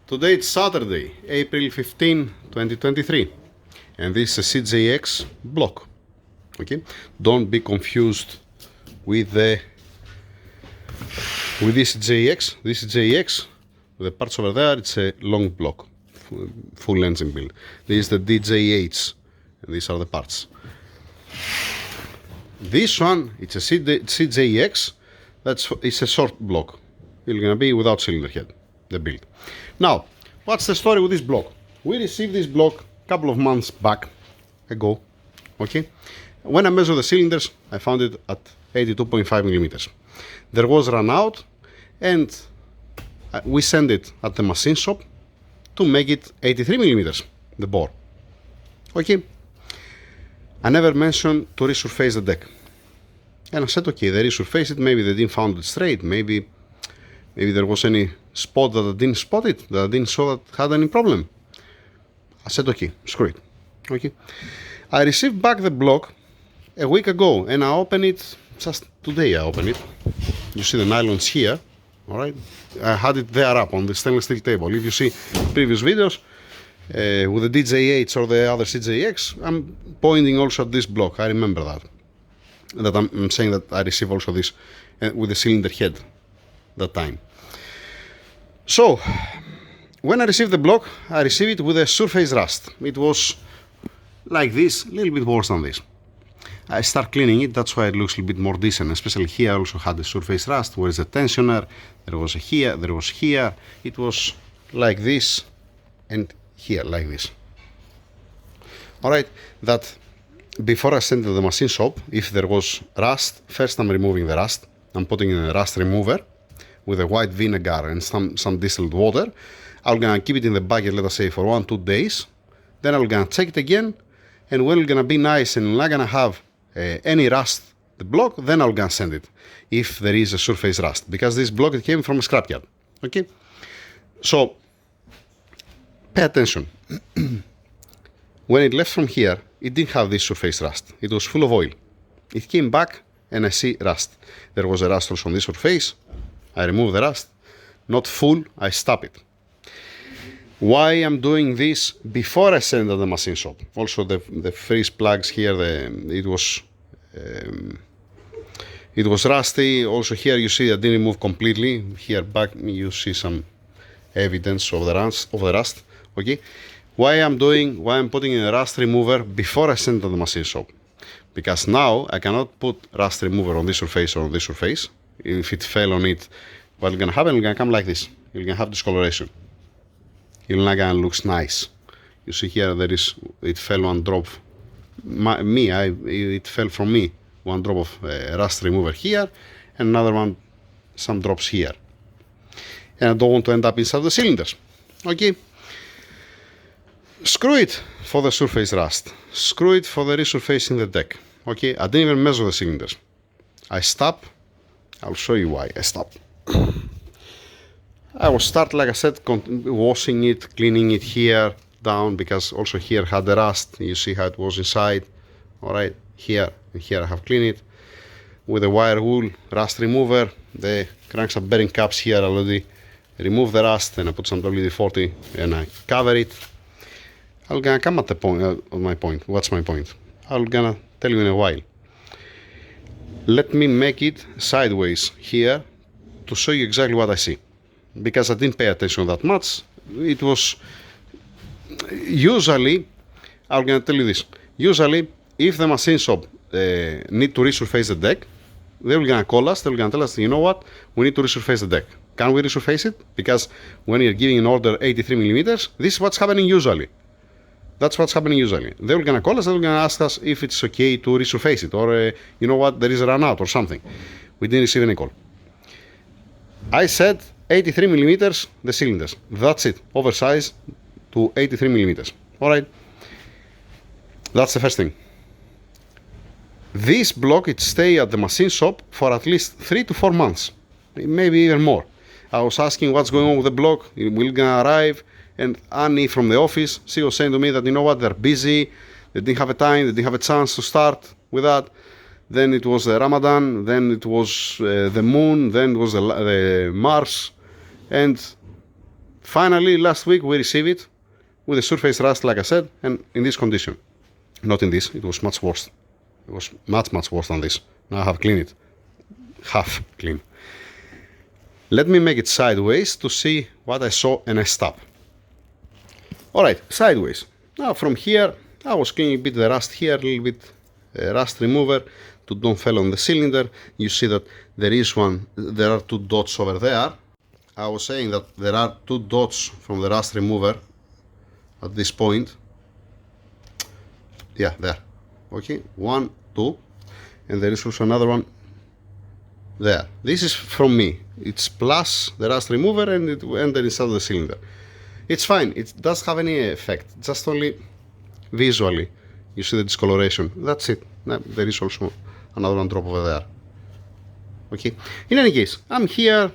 Today it's Saturday, April 15, 2023, and this is a CJX block. Okay, don't be confused with this JX. This is JX. The parts over there, it's a long block, full engine build. This is the DJH, and these are the parts. This one, it's a CJX. It's a short block. It's gonna be without cylinder head, the build. Now, what's the story with this block? We received this block a couple of months ago. Okay, when I measured the cylinders, I found it at 82.5 millimeters. There was run out, and we sent it at the machine shop to make it 83 millimeters, the bore. Okay, I never mentioned to resurface the deck, and I said, okay, they resurface it. Maybe they didn't found it straight. Maybe there was any spot that I didn't spot it, that I didn't saw that had any problem. I said, okay, screw it. Okay, I received back the block a week ago, and I opened it just today. I opened it. You see the nylons here. All right, I had it there up on the stainless steel table. If you see previous videos with the DJH or the other CJX, I'm pointing also at this block. I remember that I'm saying that I received also this with the cylinder head that time. So when I received the block, I received it with a surface rust. It was like this, a little bit worse than this. I start cleaning it, that's why it looks a little bit more decent. Especially here I also had the surface rust. Where is the tensioner? There was here, there was here. It was like this, and here like this. Alright, that before I send it to the machine shop, if there was rust, first I'm removing the rust. I'm putting in a rust remover with a white vinegar and some distilled water. I'm gonna keep it in the bucket, let us say, for 1-2 days. Then I'm gonna check it again, and when it's gonna be nice and not gonna have any rust, the block, then I'm gonna send it if there is a surface rust, because this block, it came from a scrapyard. Okay, so pay attention. When it left from here, it didn't have this surface rust. It was full of oil. It came back, and I see rust. There was a rust also on this surface. I remove the rust, not full, I stop it. Why I'm doing this before I send it to the machine shop? Also the freeze plugs here, it was rusty. Also here you see I didn't remove completely. Here back you see some evidence of the rust. Okay, why I'm putting in a rust remover before I send it to the machine shop? Because now I cannot put rust remover on this surface or on this surface. If it fell on it, what's gonna happen? It's gonna come like this. You're gonna have discoloration. It's not gonna look nice. You see here it fell one drop. It fell from me. One drop of rust remover here, and another one, some drops here. And I don't want to end up inside the cylinders. Okay. Screw it for the surface rust. Screw it for the resurfacing the deck. Okay. I didn't even measure the cylinders. I stop. I'll show you why I stopped. I will start, like I said, washing it, cleaning it here down, because also here had the rust. You see how it was inside. Alright, here and here I have cleaned it with a wire wool rust remover. The crankshaft bearing caps here already remove the rust, and I put some WD-40 and I cover it. I'm gonna come at the point of my point. What's my point? I'm gonna tell you in a while. Let me make it sideways here to show you exactly what I see, because I didn't pay attention that much. It was usually, I'm gonna tell you this, usually if the machine shop need to resurface the deck, they're gonna call us, they're gonna tell us, you know what, we need to resurface the deck. Can we resurface it? Because when you're giving an order 83 millimeters, this is what's happening usually. That's what's happening usually. They're gonna call us, they're gonna ask us if it's okay to resurface it, or you know what, there is a run out or something. We didn't receive any call. I said 83 millimeters the cylinders. That's it. Oversized to 83 millimeters. Alright. That's the first thing. This block, it stay at the machine shop for at least 3 to 4 months. Maybe even more. I was asking what's going on with the block. It will gonna arrive. And Annie from the office, she was saying to me that, you know what, they're busy, they didn't have a time, they didn't have a chance to start with that. Then it was the Ramadan, then it was the moon, then it was the Mars, and finally, last week we received it with a surface rust, like I said, and in this condition. Not in this, it was much worse. It was much worse than this. Now I have cleaned it. Half clean. Let me make it sideways to see what I saw and I stop. Alright, sideways. Now from here, I was cleaning a bit the rust here, a little bit rust remover to don't fall on the cylinder. You see that there are two dots over there. I was saying that there are two dots from the rust remover at this point. Yeah, there. Okay, 1, 2, and there is also another one there. This is from me. It's plus the rust remover and it entered inside the cylinder. It's fine. It doesn't have any effect. Just only visually you see the discoloration. That's it. There is also another one drop over there. Okay. In any case, I'm here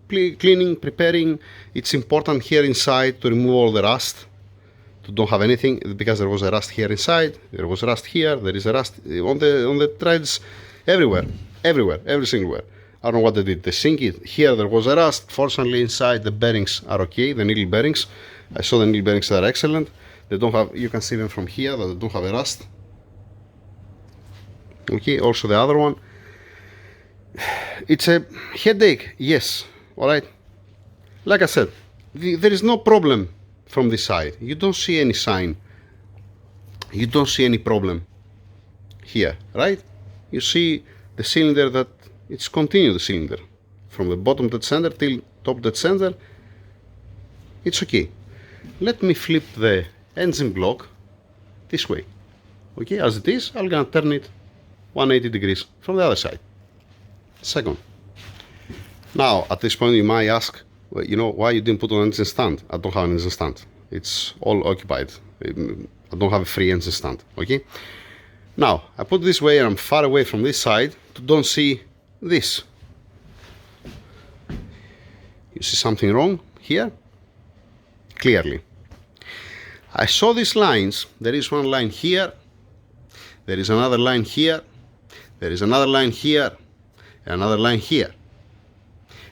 cleaning, preparing. It's important here inside to remove all the rust. To don't have anything, because there was a rust here inside, there was rust here, there is a rust on the threads everywhere, every single where. I don't know what they did. They sink it. Here there was a rust. Fortunately inside the bearings are okay, the needle bearings. I saw the needle bearings are excellent. They don't have, you can see them from here that they don't have a rust. Okay, also the other one. It's a headache, yes, alright. Like I said, there is no problem from this side. You don't see any sign. You don't see any problem here, right? You see the cylinder that it's continued, the cylinder. From the bottom dead center till top dead center. It's okay. Let me flip the engine block this way. Okay, as it is, I'm gonna turn it 180 degrees from the other side. Second. Now, at this point you might ask, well, you know, why you didn't put an engine stand? I don't have an engine stand. It's all occupied. I don't have a free engine stand, okay? Now, I put it this way and I'm far away from this side to don't see this. You see something wrong here? Clearly. I saw these lines. There is one line here. There is another line here. There is another line here. And another line here.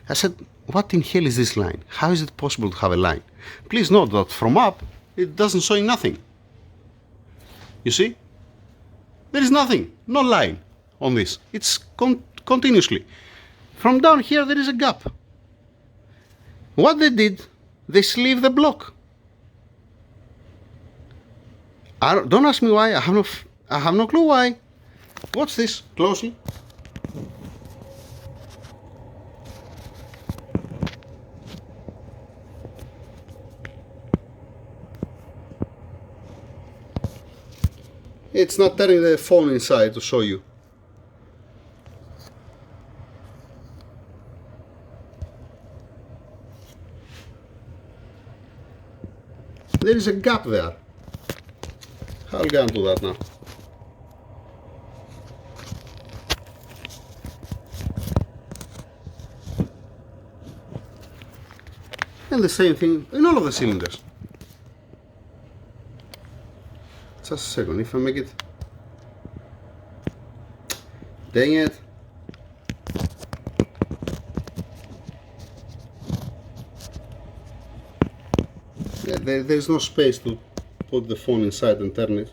I said, what in hell is this line? How is it possible to have a line? Please note that from up, it doesn't show nothing. You see? There is nothing, no line on this. It's continuously. From down here, there is a gap. What they did, they sleeve the block. Don't ask me why, I have no clue why. Watch this closely. It's not turning the phone inside to show you. There is a gap there. I'll go and do that now. And the same thing in all of the cylinders. Just a second, if I make it. Dang it. There's no space to put the phone inside and turn it.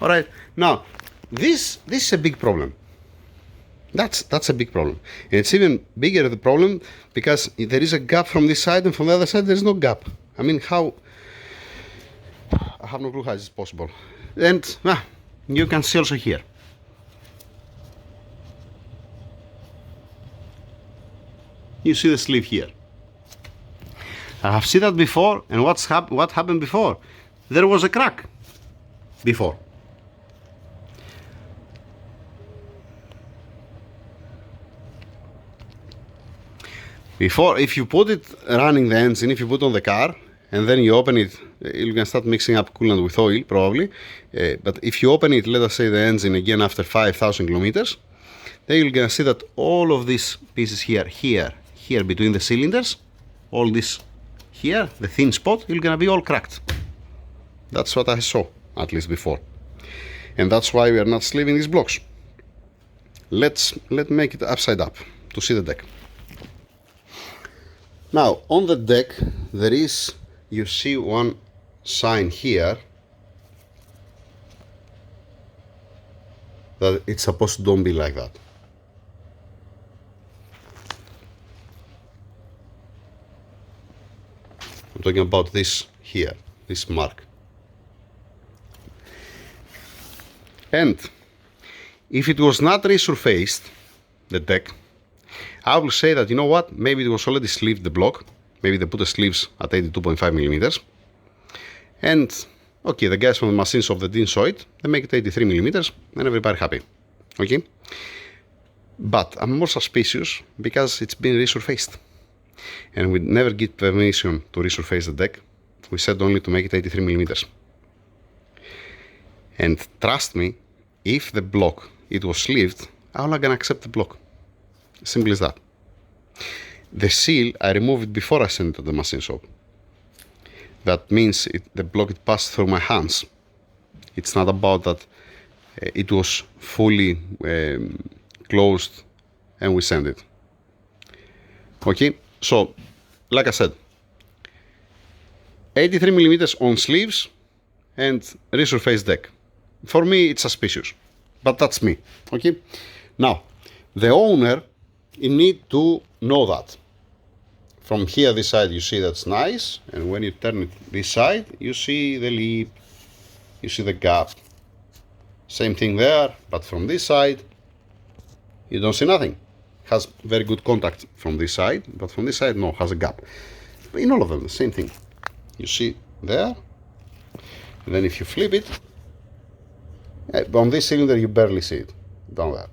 All right, now this is a big problem. That's a big problem, and it's even bigger the problem because there is a gap from this side and from the other side there's no gap. I mean, how? I have no clue how this is possible. And you can see also here. You see the sleeve here. I have seen that before, and what happened before? There was a crack before. Before, if you put it running the engine, if you put on the car and then you open it, you can start mixing up coolant with oil probably. But if you open it, let us say the engine again after 5,000 kilometers, then you're gonna see that all of these pieces here between the cylinders, all this here, the thin spot, is gonna be all cracked. That's what I saw, at least before. And that's why we are not sleeving these blocks. Let's make it upside up to see the deck. Now, on the deck, there is, you see one sign here that it's supposed to don't be like that. I'm talking about this here, this mark. And if it was not resurfaced, the deck, I will say that, you know what, maybe it was already sleeved, the block. Maybe they put the sleeves at 82.5 millimeters. And, okay, the guys from the machine shop that didn't show it, they make it 83 millimeters, and everybody happy. Okay? But I'm more suspicious because it's been resurfaced. And we never get permission to resurface the deck. We said only to make it 83 millimeters. And trust me, if the block, it was sleeved, I'm not gonna accept the block. Simple as that. The seal, I removed it before I sent it to the machine shop. That means the block it passed through my hands. It's not about that it was fully closed and we sent it. Okay, so like I said, 83 millimeters on sleeves and resurfaced deck. For me, it's suspicious, but that's me. Okay, now the owner, you need to know that. From here, this side, you see that's nice, and when you turn it this side, you see the lip, you see the gap. Same thing there, but from this side, you don't see nothing. Has very good contact from this side, but from this side, no, has a gap. But in all of them, the same thing. You see there, and then if you flip it, on this cylinder, you barely see it down there.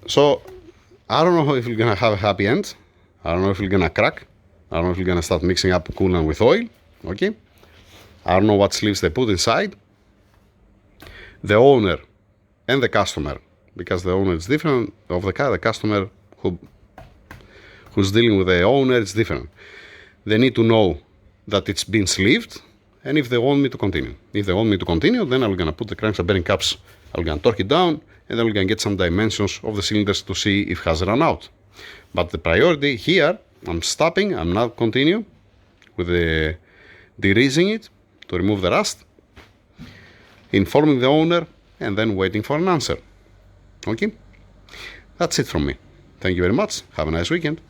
So, I don't know if you're gonna have a happy end. I don't know if you're gonna crack. I don't know if you're gonna start mixing up coolant with oil. Okay? I don't know what sleeves they put inside. The owner and the customer, because the owner is different of the car, the customer who's dealing with the owner is different. They need to know that it's been sleeved, and if they want me to continue. If they want me to continue, then I'm gonna put the crankshaft bearing caps, I'm gonna torque it down, and then we're gonna get some dimensions of the cylinders to see if it has run out. But the priority here, I'm stopping, I'm not continue with the degreasing it to remove the rust, informing the owner, and then waiting for an answer. Okay? That's it from me. Thank you very much. Have a nice weekend.